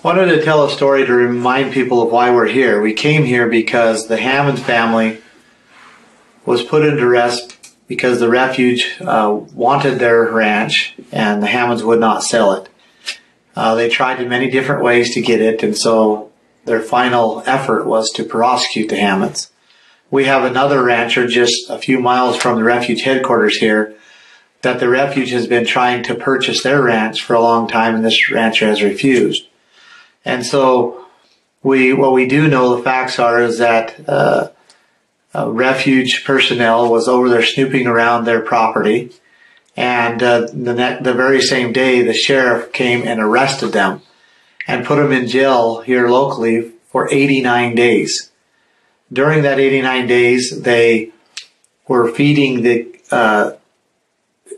Wanted to tell a story to remind people of why we're here. We came here because the Hammond family was put into duress because the refuge wanted their ranch and the Hammonds would not sell it. They tried in many different ways to get it, and so their final effort was to prosecute the Hammonds. We have another rancher just a few miles from the refuge headquarters here that the refuge has been trying to purchase their ranch for a long time, and this rancher has refused. And so what we do know, the facts are, is that refuge personnel was over there snooping around their property, and the very same day the sheriff came and arrested them and put them in jail here locally for 89 days. During that 89 days, they were feeding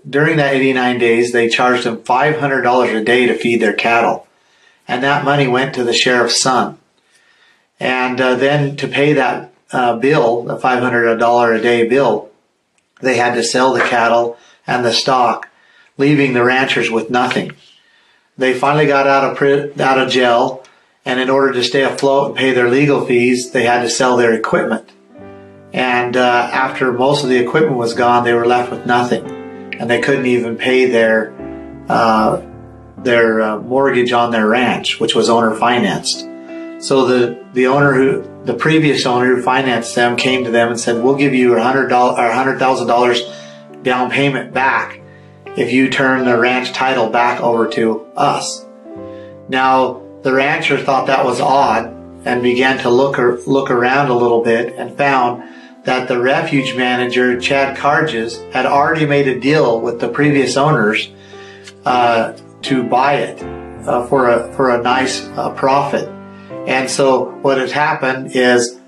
during that 89 days, they charged them $500 a day to feed their cattle. And that money went to the sheriff's son. And then to pay that bill, the $500 a day bill, they had to sell the cattle and the stock, leaving the ranchers with nothing. They finally got out of jail, and in order to stay afloat and pay their legal fees, they had to sell their equipment. And after most of the equipment was gone, they were left with nothing, and they couldn't even pay their mortgage on their ranch, which was owner financed. So the previous owner who financed them came to them and said, "We'll give you $100,000 down payment back if you turn the ranch title back over to us." Now, the rancher thought that was odd and began to look around a little bit and found that the refuge manager, Chad Carges, had already made a deal with the previous owners to buy it for a nice profit. And so what had happened is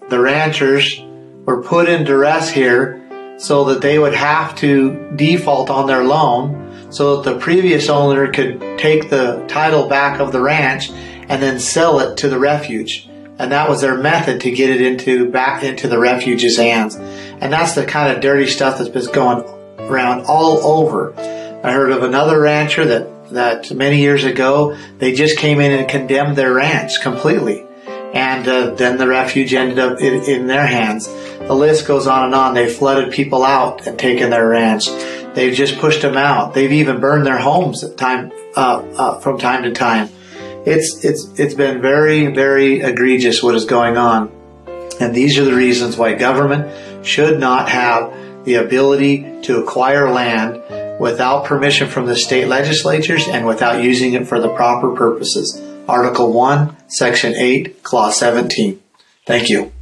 the ranchers were put in duress here so that they would have to default on their loan so that the previous owner could take the title back of the ranch and then sell it to the refuge. And that was their method to get it back into the refuge's hands. And that's the kind of dirty stuff that's been going around all over. I heard of another rancher that many years ago, they just came in and condemned their ranch completely. And then the refuge ended up in their hands. The list goes on and on. They flooded people out and taken their ranch. They've just pushed them out. They've even burned their homes from time to time. It's been very, very egregious what is going on. And these are the reasons why government should not have the ability to acquire land without permission from the state legislatures and without using it for the proper purposes. Article 1, Section 8, Clause 17. Thank you.